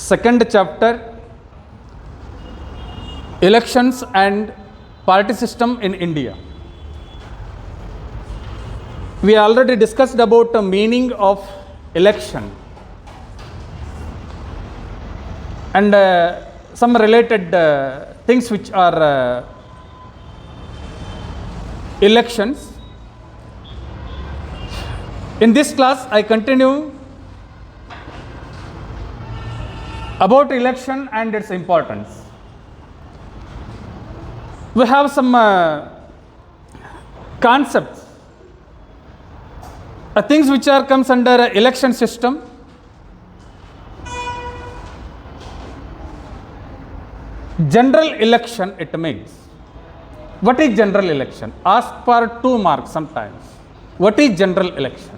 second chapter, elections and party system in India. We already discussed about the meaning of election and some related things which are elections. In this class, I continue about election and its importance. We have some concepts, things which are comes under election system. General election, it means. What is general election? Ask for 2 marks sometimes. What is general election?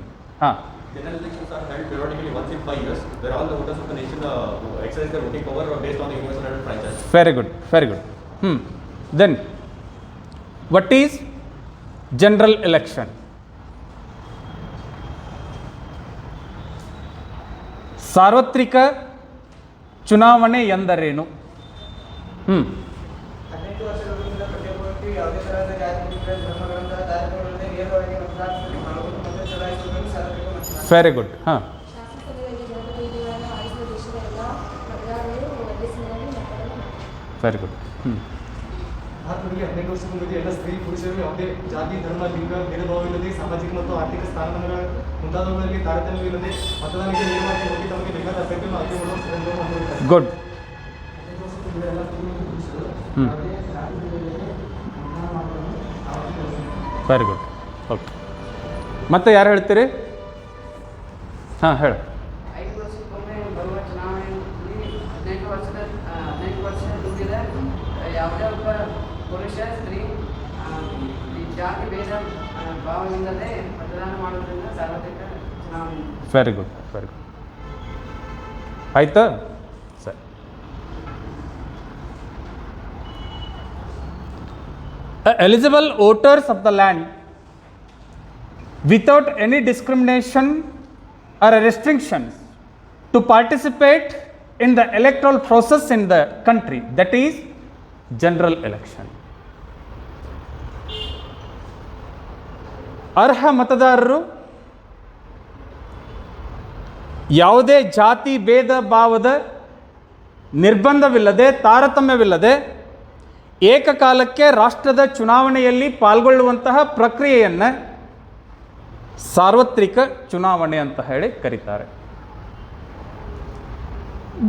General elections are held periodically once in 5 years, where all the voters of the nation exercise their voting power based on the universal franchise. Very good, very good. Then, what is general election? ಸಾರ್ವತ್ರಿಕ ಚುನಾವಣೆ ಎಂದರೇನು? 18 ವರ್ಷಗಳಿಂದ ಪ್ರತಿಯೊಬ್ಬರಿಗೂ ಯಾವುದೇ ತರಹದ ಜಾತಿ ಧರ್ಮಗಳಿಂದ ಕಾರ್ಯಕ್ರಮಗಳಲ್ಲಿ ನೇರವಾಗಿ ಮತದಾನದಲ್ಲಿ ಪಾಲ್ಗೊಂಡು ಮತ ಚಲಾಯಿಸುವುದನ್ನು ಸಾರ್ವತ್ರಿಕ ಮತದಾನ. Very good. ಶಾಸನಸಭೆಯಲ್ಲಿ ಜನಪ್ರತಿನಿಧಿಗಳನ್ನು ಆರಿಸುವ ದೇಶದ ಎಲ್ಲ ಮತದಾರರು ಒಂದೇ ಸಮಯದಲ್ಲಿ ಮತದಾನ. Very good. ಭಾರತದಲ್ಲಿ 18 ವರ್ಷಕ್ಕೂ ಮುಂದೆ ಎಲ್ಲ ಸ್ತ್ರೀ ಪುರುಷರು ಯಾವುದೇ ಜಾತಿ ಧರ್ಮ ಲಿಂಗ ಭೇದಭಾವವಿಲ್ಲದೆ ಸಾಮಾಜಿಕ ಮತ್ತು ಆರ್ಥಿಕ ಸ್ಥಾನಮಾನಗಳ ಮುಂತಾದವುಗಳಲ್ಲಿ ತಾರತಮ್ಯವಿಲ್ಲದೆ ಮತದಾನಕ್ಕೆ ನೇರವಾಗಿ ಹೋಗಿ ತಮಗೆ ಬೇಕಾದ ಅಭ್ಯರ್ಥಿಯನ್ನು ಆಯ್ಕೆ ಮಾಡುವ ಸ್ವಾತಂತ್ರ್ಯವನ್ನು ಹೊಂದಿರುತ್ತಾರೆ. ಗುಡ್. 18 ವರ್ಷಕ್ಕೂ ಮುಂದೆ ಎಲ್ಲ ಸ್ತ್ರೀ ಮತ್ತು ಪುರುಷರು ಯಾವುದೇ ಜಾತಿ ಭೇದವಿಲ್ಲದೆ ಮತದಾನ ಮಾಡುವುದನ್ನು ವೆರಿ ಗುಡ್. ಓಕೆ, ಮತ್ತೆ ಯಾರು ಹೇಳ್ತೀರಿ? ಹೇಳು. 5 ವರ್ಷಕ್ಕೊಮ್ಮೆ ಬರುವ ಚುನಾವಣೆಯಲ್ಲಿ 18 ವರ್ಷ ತುಂಬಿದ ಯಾವುದೇ ಒಬ್ಬ ಪುರುಷ ಸ್ತ್ರೀ ಈ ಜಾತಿ ಭೇದ ಭಾವವಿಲ್ಲದೆ ಮತದಾನ ಮಾಡುವುದರಿಂದ ಸಾರ್ವತ್ರಿಕ ಚುನಾವಣೆ. Very good, very good. ಆಯ್ತಾ? ಸರಿ. Eligible voters of the land without any discrimination or restrictions to participate in the electoral process in the country, that is general election. ಅರ್ಹ ಮತದಾರರು ಯಾವುದೇ ಜಾತಿ ಭೇದ ಭಾವದ ನಿರ್ಬಂಧವಿಲ್ಲದೆ ತಾರತಮ್ಯವಿಲ್ಲದೆ ಏಕಕಾಲಕ್ಕೆ ರಾಷ್ಟ್ರದ ಚುನಾವಣೆಯಲ್ಲಿ ಪಾಲ್ಗೊಳ್ಳುವಂತಹ ಪ್ರಕ್ರಿಯೆಯನ್ನು ಸಾರ್ವತ್ರಿಕ ಚುನಾವಣೆ ಅಂತ ಹೇಳಿ ಕರೀತಾರೆ.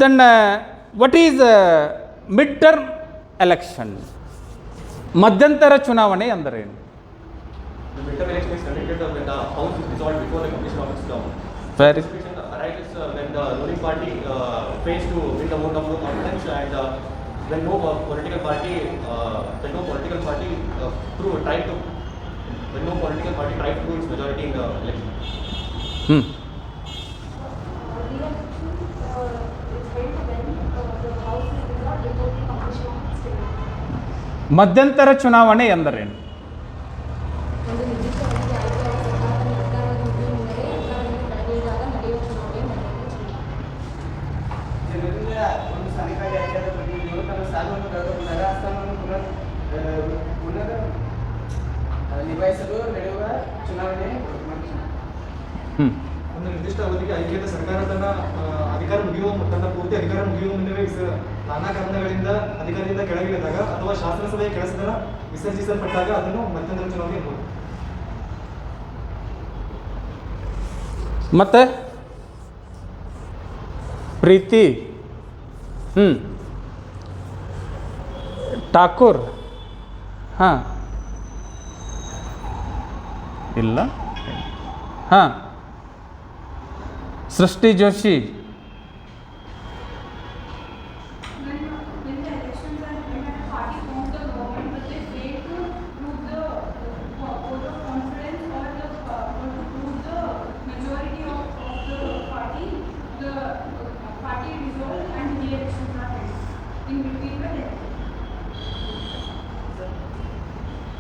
Then what is mid term election? ಮಧ್ಯಂತರ ಚುನಾವಣೆ ಎಂದರೇನು? The midterm election is conducted when the house is dissolved before the completion of its term. Very. The situation arises when the ruling party fails to win the vote of no confidence, and when no political party tried to do its majority in the election. ಮಧ್ಯಂತರ ಚುನಾವಣೆ ಎಂದರೇನು? ಒಂದು ನಿರ್ದಿಷ್ಟ ಅವಧಿಗೆ ಆಯ್ಕೆಯಾದ ಸರ್ಕಾರದ ನಿರ್ಧಾರದ ಮುಗಿದ ಮುನ್ನವೇ ಅಧಿಕಾರದಿಂದ ಕಳೆದೊಯ್ದಾಗ ನಡೆಯುವ ಚುನಾವಣೆ ಮಧ್ಯಂತರ ಚುನಾವಣೆ. ಜನರಿಂದ ಒಂದು ಸ್ಥಾನಿಕವಾಗಿ ಆಯ್ಕೆಯಾದ ಪ್ರತಿನಿಧಿಗಳು ತನ್ನ ಸ್ಥಾನವನ್ನು ನಗರ ಸ್ಥಾನವನ್ನು ಪುನಃ ನಿಭಾಯಿಸಲು ನಡೆಯುವ ಚುನಾವಣೆ ಮಧ್ಯಂತರ. ಒಂದು ನಿರ್ದಿಷ್ಟ ಅವಧಿಗೆ ಆಯ್ಕೆಯಾದ ಸರ್ಕಾರ ತನ್ನ ತನ್ನ ಪೂರ್ತಿ ಅಧಿಕಾರ ಮುಗಿಯುವ ಮುನ್ನವೇ ನಾನಾ ಕಾರಣಗಳಿಂದ ಅಧಿಕಾರದಿಂದ ಕೆಳಗಿಳಿದಾಗ ಅಥವಾ ಶಾಸನಸಭೆಯ ಕೆಲಸದಿಂದ ವಿಸರ್ಜಿಸಲ್ಪಟ್ಟಾಗ ಅದನ್ನು ಮಧ್ಯಂತರ ಚುನಾವಣೆ ಎನ್ನುವುದು. ಮತ್ತೆ ಪ್ರೀತಿ ಠಾಕೂರ್ ಇಲ್ಲ ಸೃಷ್ಟಿ ಜೋಶಿ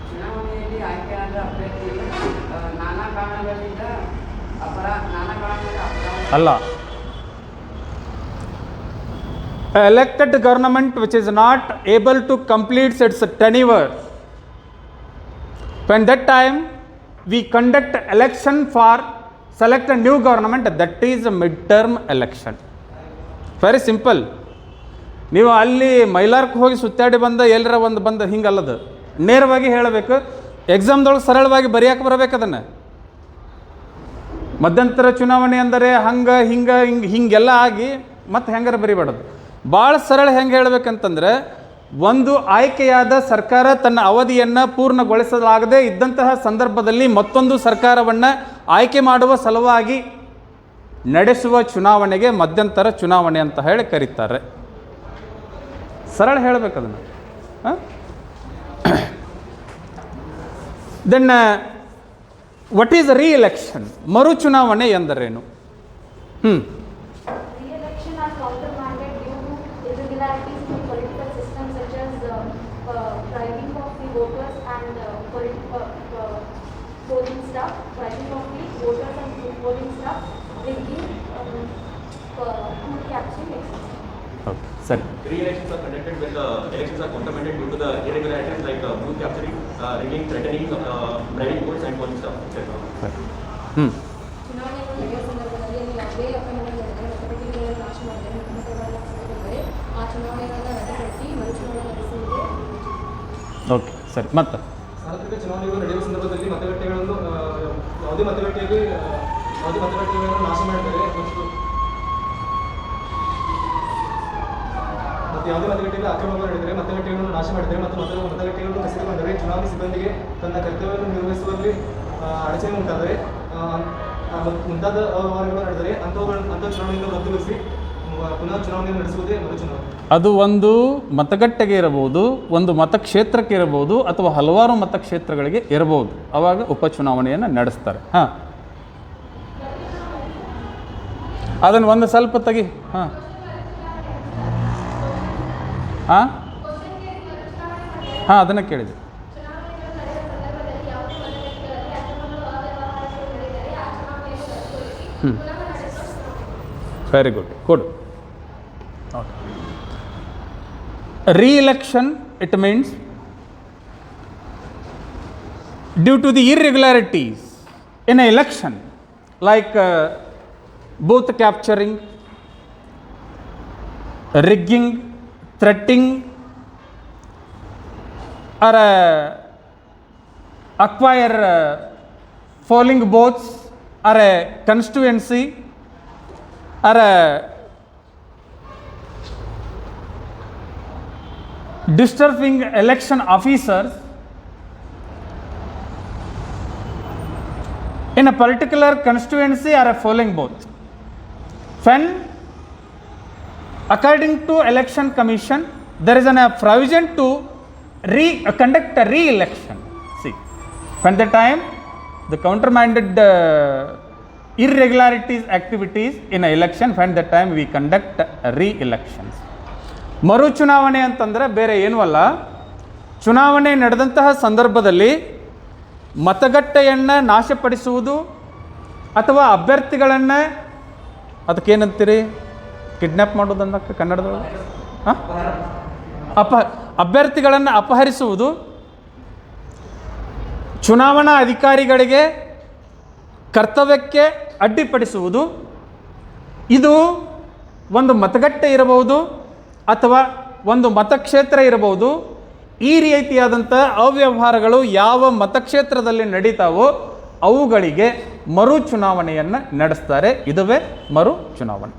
ಚುನಾವಣೆಯಲ್ಲಿ ಆಯ್ಕೆಯಾದ ಅಭ್ಯರ್ಥಿ ನಾನಾ ಕಾರಣಗಳಿಂದ ಅಲ್ಲ An elected government which is not able to complete its tenure, when that time we conduct election for select a new government, that is a mid-term election. Very simple. ನೀವು ಅಲ್ಲಿ ಮೈಲಾರಕ್ಕೆ ಹೋಗಿ ಸುತ್ತಾಡಿ ಎಲ್ಲರ ಬಂದು ಹಿಂಗಲ್ಲದು, ನೇರವಾಗಿ ಹೇಳಬೇಕು. ಎಕ್ಸಾಮ್ದೊಳಗೆ ಸರಳವಾಗಿ ಬರೆಯಕ್ಕೆ ಬರಬೇಕು ಅದನ್ನು. ಮಧ್ಯಂತರ ಚುನಾವಣೆ ಅಂದರೆ ಹಿಂಗೆಲ್ಲ ಆಗಿ ಮತ್ತೆ ಹೆಂಗಾರ ಬರಿಬಾರ್ದು. ಭಾಳ ಸರಳ ಹೆಂಗೆ ಹೇಳಬೇಕಂತಂದರೆ, ಒಂದು ಆಯ್ಕೆಯಾದ ಸರ್ಕಾರ ತನ್ನ ಅವಧಿಯನ್ನು ಪೂರ್ಣಗೊಳಿಸಲಾಗದೇ ಇದ್ದಂತಹ ಸಂದರ್ಭದಲ್ಲಿ ಮತ್ತೊಂದು ಸರ್ಕಾರವನ್ನು ಆಯ್ಕೆ ಮಾಡುವ ಸಲುವಾಗಿ ನಡೆಸುವ ಚುನಾವಣೆಗೆ ಮಧ್ಯಂತರ ಚುನಾವಣೆ ಅಂತ ಹೇಳಿ ಕರೀತಾರೆ. ಸರಳ ಹೇಳಬೇಕು ಅದನ್ನು. Then what is reelection? ಮರು ಚುನಾವಣೆ ಎಂದರೇನು? Re-election are countermanded due to irregularities in the political system such as bribing of the voters and polling staff, bribing of the voters and polling staff, rigging, capturing, etc. Okay, ಸರಿ. Re-elections are conducted when the elections are countermanded due to the irregularities like booth capturing, rigging, threatening, bribing votes and polling staff, etc. ಚುನಾವಣೆಗಳು ನಡೆಯುವ ಸಂದರ್ಭದಲ್ಲಿ ಯಾವುದೇ ಅಪರಾಧಗಳು ನಡೆದರೆ ಮತಪಟ್ಟಿಗಳನ್ನು ನಾಶ ಮಾಡಿದರೆ ಮತಗಳನ್ನು ಹಾಕಿದರೆ ಆ ಚುನಾವಣೆಗಳನ್ನು ರದ್ದುಪಡಿಸಿ ಮರು ಚುನಾವಣೆ ನಡೆಸುವುದೇ. ಓಕೆ, ಸರಿ. ಮತ್ತೆ ಸಾರ್ವತ್ರಿಕ ಚುನಾವಣೆಗಳು ನಡೆಯುವ ಸಂದರ್ಭದಲ್ಲಿ ಮತಗಟ್ಟೆಗಳನ್ನು ಯಾವುದೇ ಮತಗಟ್ಟೆಗಳನ್ನು ನಾಶ ಮಾಡಿದರೆ ಮತ್ತು ಯಾವುದೇ ಮತಗಟ್ಟೆಯಲ್ಲಿ ಅಕ್ರಮಗಳು ನಡೆದರೆ ಮತಗಟ್ಟೆಗಳನ್ನು ನಾಶ ಮಾಡಿದರೆ ಮತ್ತು ಮತಗಟ್ಟೆಗಳನ್ನು ಕಸಿದುಕೊಂಡರೆ ಚುನಾವಣೆ ಸಿಬ್ಬಂದಿಗೆ ತನ್ನ ಕರ್ತವ್ಯವನ್ನು ನಿರ್ವಹಿಸುವಲ್ಲಿ ಅಡಚಣೆ ಉಂಟಾದರೆ ಮುಂತಾದ ವ್ಯವಹಾರಗಳು ನಡೆದರೆ ಅಂಥ ಚುನಾವಣೆಯನ್ನು ರದ್ದುಗೊಳಿಸಿ ಪುನಃ ಚುನಾವಣೆಯನ್ನು ನಡೆಸುವುದೇ ಮರು ಚುನಾವಣೆ. ಅದು ಒಂದು ಮತಗಟ್ಟೆಗೆ ಇರಬಹುದು, ಒಂದು ಮತಕ್ಷೇತ್ರಕ್ಕೆ ಇರಬಹುದು, ಅಥವಾ ಹಲವಾರು ಮತಕ್ಷೇತ್ರಗಳಿಗೆ ಇರಬಹುದು. ಆವಾಗ ಉಪಚುನಾವಣೆಯನ್ನು ನಡೆಸ್ತಾರೆ. ಹಾಂ, ಅದನ್ನು ಒಂದು ಸ್ವಲ್ಪ ತೆಗಿ. ಹಾಂ ಹಾಂ ಹಾಂ ಅದನ್ನು ಕೇಳಿದೆ. Very good. Good. Okay. Re-election, it means due to the irregularities in an election, like booth capturing, rigging, threatening, or acquire polling booths or a constituency, or disturbing election officers in a particular constituency or a polling booth. When, according to Election Commission, there is a provision to conduct a re-election. See, when the time the countermanded irregularities activities in an election, when the time we conduct re-elections. ಮರು ಚುನಾವಣೆ ಅಂತಂದರೆ ಬೇರೆ ಏನೂ ಅಲ್ಲ. ಚುನಾವಣೆ ನಡೆದಂತಹ ಸಂದರ್ಭದಲ್ಲಿ ಮತಗಟ್ಟೆಯನ್ನು ನಾಶಪಡಿಸುವುದು ಅಥವಾ ಅಭ್ಯರ್ಥಿಗಳನ್ನು, ಅದಕ್ಕೇನಂತೀರಿ, ಕಿಡ್ನ್ಯಾಪ್ ಮಾಡೋದು ಅನ್ನೋಕ್ಕೆ ಕನ್ನಡದೊಳಗೆ ಅಭ್ಯರ್ಥಿಗಳನ್ನು ಅಪಹರಿಸುವುದು, ಚುನಾವಣಾ ಅಧಿಕಾರಿಗಳಿಗೆ ಕರ್ತವ್ಯಕ್ಕೆ ಅಡ್ಡಿಪಡಿಸುವುದು, ಇದು ಒಂದು ಮತಗಟ್ಟೆ ಇರಬಹುದು ಅಥವಾ ಒಂದು ಮತಕ್ಷೇತ್ರ ಇರಬಹುದು. ಈ ರೀತಿಯಾದಂಥ ಅವ್ಯವಹಾರಗಳು ಯಾವ ಮತಕ್ಷೇತ್ರದಲ್ಲಿ ನಡೀತಾವೋ ಅವುಗಳಿಗೆ ಮರು ಚುನಾವಣೆಯನ್ನು ನಡೆಸ್ತಾರೆ. ಇದುವೇ ಮರು ಚುನಾವಣೆ.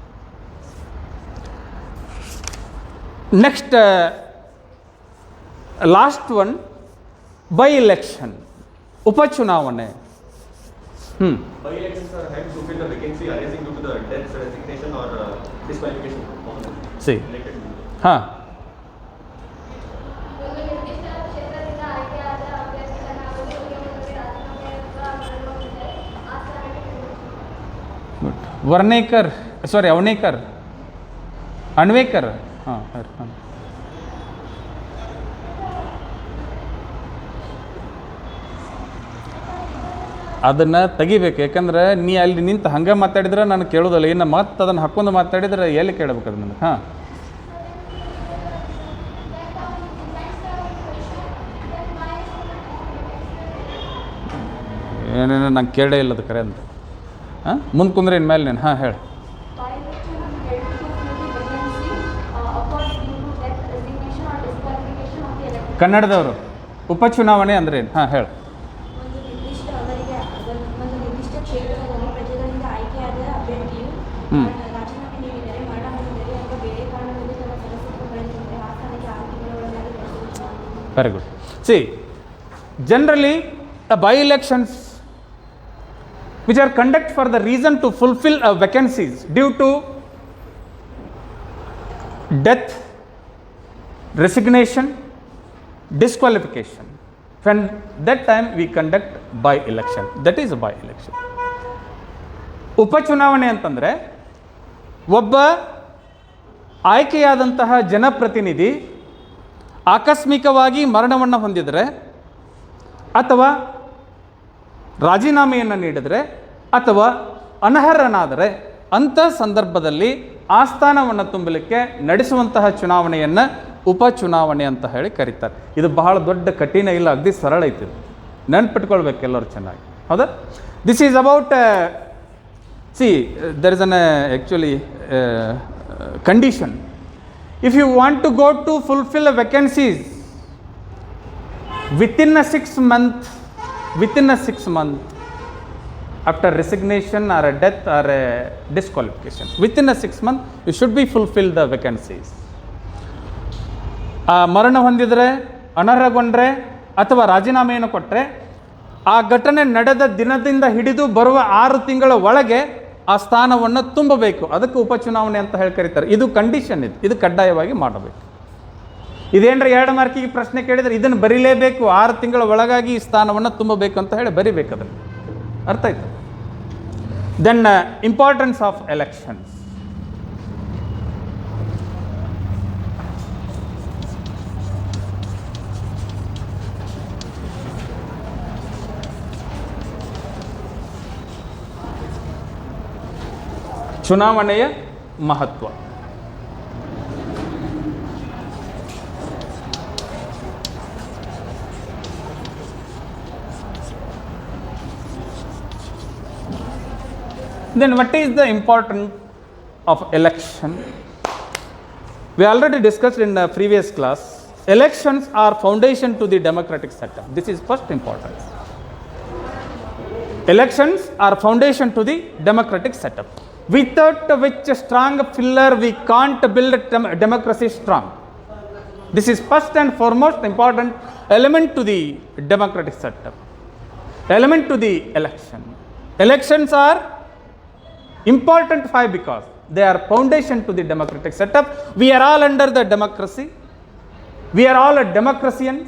Next last one, by election, ಉಪಚುನಾವಣೆ. By-elections are held to fill the vacancy arising due to the death, resignation or disqualification of the See. elected. ಹಾಂ, ಒಂದು ನಿರ್ದಿಷ್ಟ ಕ್ಷೇತ್ರದಿಂದ ಆಯ್ಕೆಯಾದ ಅಭ್ಯರ್ಥಿಗಳನ್ನು ಅವಧಿಗೆ ರಾಜೀನಾಮೆ ಅಥವಾ ಮರಣಹೊಂದಿದರೆ ಆ ಸ್ಥಾನಕ್ಕೆ ಗುಡ್. ವರ್ಣೇಕರ್, ಸಾರಿ ಅವನೇಕರ್, ಅಣ್ವೇಕರ್. ಹಾಂ ಹಾಂ ಅದನ್ನು ತೆಗಿಬೇಕು. ಯಾಕಂದ್ರೆ ನೀ ಅಲ್ಲಿ ನಿಂತು ಹಂಗೆ ಮಾತಾಡಿದ್ರೆ ನಾನು ಕೇಳೋದಲ್ಲ. ಇನ್ನು ಮತ್ತೆ ಅದನ್ನು ಹಾಕ್ಕೊಂಡು ಮಾತಾಡಿದ್ರೆ ಎಲ್ಲಿ ಕೇಳಬೇಕು ಅದು ನನಗೆ? ಹಾಂ, ಏನೇನೋ ನಂಗೆ ಕೇಳೇ ಇಲ್ಲದ ಕರೆ ಅಂತ. ಹಾಂ, ಮುಂದೆ ಕುಂದ್ರೆ ಇನ್ಮೇಲೆ ನೀನು ಹಾಂ ಹೇಳಿ. By election held to fill the vacancy occurred due to death, resignation or disqualification of the elected. ಕನ್ನಡದವರು ಉಪಚುನಾವಣೆ ಅಂದ್ರೆ ಏನು? ಹಾಂ ಹೇಳಿ. ಒಂದು ನಿರ್ದಿಷ್ಟ ಕ್ಷೇತ್ರದಲ್ಲಿ ಪ್ರಜೆಗಳಿಂದ ಆಯ್ಕೆಯಾದ ಅಭ್ಯರ್ಥಿಯು ರಾಜೀನಾಮೆ ನೀಡಿದರೆ, ಮರಣ ಹೊಂದಿದರೆ ಅಥವಾ ಬೇರೆ ಕಾರಣದಿಂದ ತನ್ನ ಸದಸ್ಯತ್ವ ಕಳೆದುಕೊಂಡರೆ ಆ ಸ್ಥಾನಕ್ಕೆ 6 ತಿಂಗಳ ಒಳಗಾಗಿ ನಡೆಸುವುದು. Very good. C, generally by-elections which are conducted for the reason to fulfill vacancies due to death, resignation, disqualification. When that time we conduct by-election, that is a by-election. ಉಪಚುನಾವಣೆ ಅಂತಂದರೆ ಒಬ್ಬ ಆಯ್ಕೆಯಾದಂತಹ ಜನಪ್ರತಿನಿಧಿ ಆಕಸ್ಮಿಕವಾಗಿ ಮರಣವನ್ನು ಹೊಂದಿದರೆ ಅಥವಾ ರಾಜೀನಾಮೆಯನ್ನು ನೀಡಿದರೆ ಅಥವಾ ಅನರ್ಹನಾದರೆ ಅಂಥ ಸಂದರ್ಭದಲ್ಲಿ ಆ ಸ್ಥಾನವನ್ನು ತುಂಬಲಿಕ್ಕೆ ನಡೆಸುವಂತಹ ಚುನಾವಣೆಯನ್ನು ಉಪಚುನಾವಣೆ ಅಂತ ಹೇಳಿ ಕರೀತಾರೆ. ಇದು ಬಹಳ ದೊಡ್ಡ ಕಠಿಣ ಇಲ್ಲ, ಅಗದಿ ಸರಳ ಐತಿ. ನೆನ್ಪಿಟ್ಕೊಳ್ಬೇಕು ಎಲ್ಲರೂ ಚೆನ್ನಾಗಿ, ಹೌದಾ? This is about see there is an actually condition. If you want to go to fulfill vacancies within a 6 month after resignation or a death or a disqualification, within a 6 month you should be fulfill the vacancies. ಮರಣ ಹೊಂದಿದರೆ, ಅನರ್ಹಗೊಂಡ್ರೆ ಅಥವಾ ರಾಜೀನಾಮೆಯನ್ನು ಕೊಟ್ಟರೆ ಆ ಘಟನೆ ನಡೆದ ದಿನದಿಂದ ಹಿಡಿದು ಬರುವ 6 ತಿಂಗಳ ಒಳಗೆ ಆ ಸ್ಥಾನವನ್ನು ತುಂಬಬೇಕು. ಅದಕ್ಕೆ ಉಪಚುನಾವಣೆ ಅಂತ ಹೇಳಿ ಕರೀತಾರೆ. ಇದು ಕಂಡೀಷನ್, ಇದು ಕಡ್ಡಾಯವಾಗಿ ಮಾಡಬೇಕು. ಇದೇನರ 2 ಮಾರ್ಕಿಗೆ ಪ್ರಶ್ನೆ ಕೇಳಿದರೆ ಇದನ್ನು ಬರೀಲೇಬೇಕು, 6 ತಿಂಗಳ ಒಳಗಾಗಿ ಈ ಸ್ಥಾನವನ್ನು ತುಂಬಬೇಕು ಅಂತ ಹೇಳಿ ಬರಿಬೇಕು. ಅದನ್ನು ಅರ್ಥ ಆಯ್ತು? Then importance of elections. ಚುನಾವಣೆಯ ಮಹತ್ವ. Then what is the importance of election? We already discussed in the previous class. Elections are foundation to the democratic setup. This is first importance. Elections are foundation to the democratic setup. Without which strong pillar we can't build democracy strong. This is first and foremost important element to the democratic setup. Element to the election. Elections are important. Why? Because they are foundation to the democratic setup. We are all under the democracy. We are all democratians.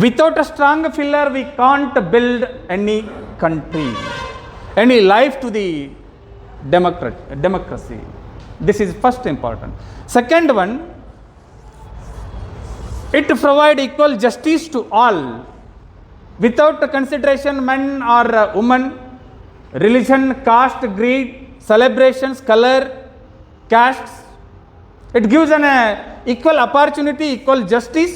Without a strong pillar we can't build any country, any life to the democracy. This is first important. Second one, it provide equal justice to all without consideration men or women, religion, caste, creed, celebrations, color, castes. It gives an equal opportunity, equal justice.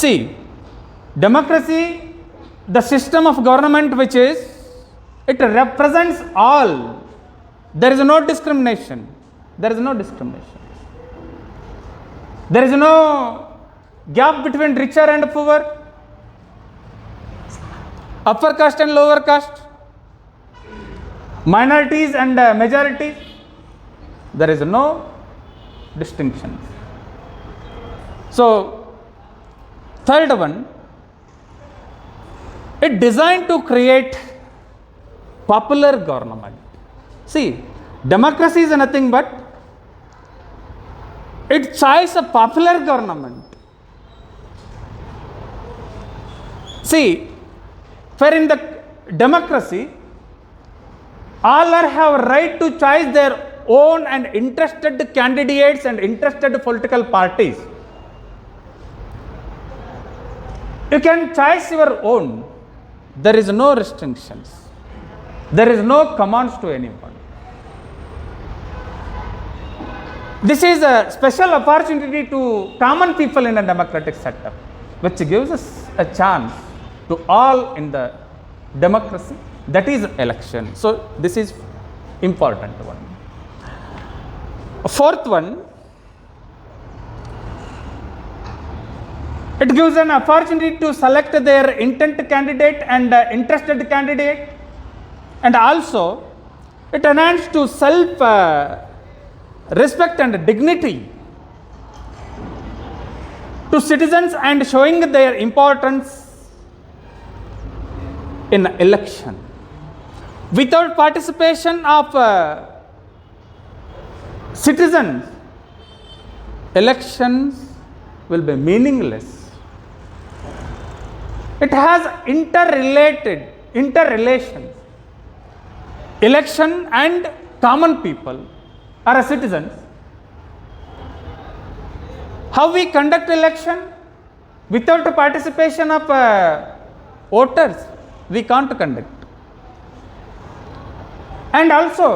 See, democracy, the system of government which is, it represents all. There is no discrimination. There is no discrimination. There is no gap between richer and poor, upper caste and lower caste, minorities and majorities. There is no distinction. So, third one, it designed to create popular government. See, democracy is nothing but it choice a popular government. See, for in the democracy, all are have right to choose their own and interested candidates and interested political parties. You can choose your own. There is no restrictions. There is no commands to anyone. This is a special opportunity to common people in a democratic setup, which gives us a chance to all in the democracy, that is election. So this is important one. Fourth one, it gives an opportunity to select their intent candidate and interested candidate, and also it enhances to self respect and dignity to citizens and showing their importance in election. Without participation of citizens, elections will be meaningless. It has interrelations. Election and common people or citizens. How we conduct election without the participation of voters, we can't conduct. And also,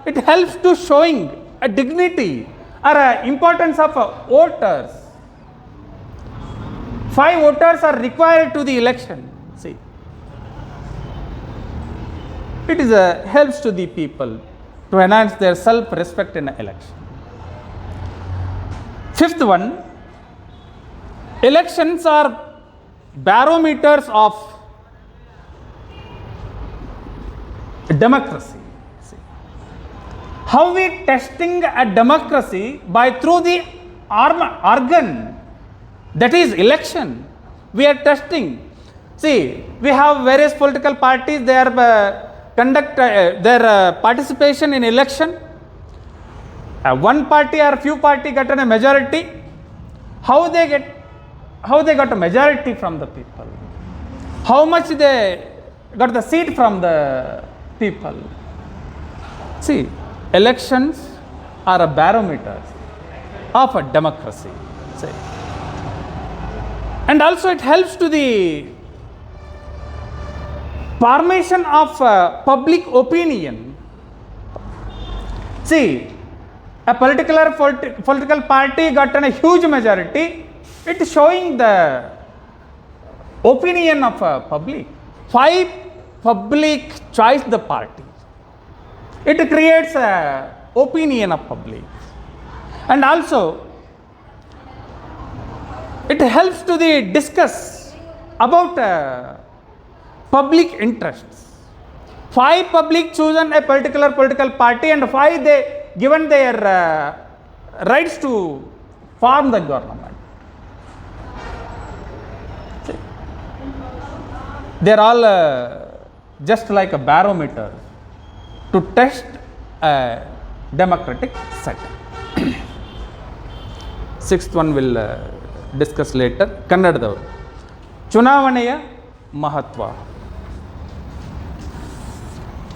it helps to showing a dignity or a importance of voters. 5 voters are required to the election. See, it is helps to the people to enhance their self-respect in an election. Fifth one, elections are barometers of democracy. See, how we testing a democracy by through the organ, that is election. We are testing. See, we have various political parties. They are conduct their participation in election. One party or few party got a majority. How they got a majority from the people? How much they got the seat from the people? See, elections are a barometer of a democracy. See. And also it helps to the formation of public opinion. See, a political party got a huge majority. It is showing the opinion of public. 5 public choice the party. It creates a opinion of public. And also, it helps to the discuss about public interests. 5 public chosen a particular political party, and 5 they given their rights to form the government. See, they are all just like a barometer to test a democratic setup. Sixth one will discuss later. ಕನ್ನಡದವರು ಚುನಾವಣೆಯ ಮಹತ್ವ.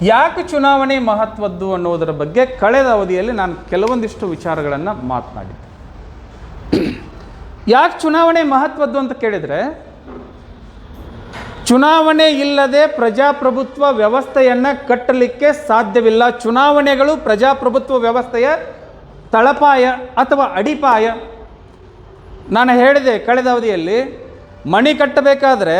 ಯಾಕೆ ಚುನಾವಣೆ ಮಹತ್ವದ್ದು ಅನ್ನೋದರ ಬಗ್ಗೆ ಕಳೆದ ಅವಧಿಯಲ್ಲಿ ನಾನು ಕೆಲವೊಂದಿಷ್ಟು ವಿಚಾರಗಳನ್ನು ಮಾತನಾಡಿದ್ದೆ. ಯಾಕೆ ಚುನಾವಣೆ ಮಹತ್ವದ್ದು ಅಂತ ಕೇಳಿದರೆ, ಚುನಾವಣೆ ಇಲ್ಲದೆ ಪ್ರಜಾಪ್ರಭುತ್ವ ವ್ಯವಸ್ಥೆಯನ್ನು ಕಟ್ಟಲಿಕ್ಕೆ ಸಾಧ್ಯವಿಲ್ಲ. ಚುನಾವಣೆಗಳು ಪ್ರಜಾಪ್ರಭುತ್ವ ವ್ಯವಸ್ಥೆಯ ತಳಪಾಯ ಅಥವಾ ಅಡಿಪಾಯ. ನಾನು ಹೇಳಿದೆ ಕಳೆದ ಅವಧಿಯಲ್ಲಿ, ಮಣಿ ಕಟ್ಟಬೇಕಾದ್ರೆ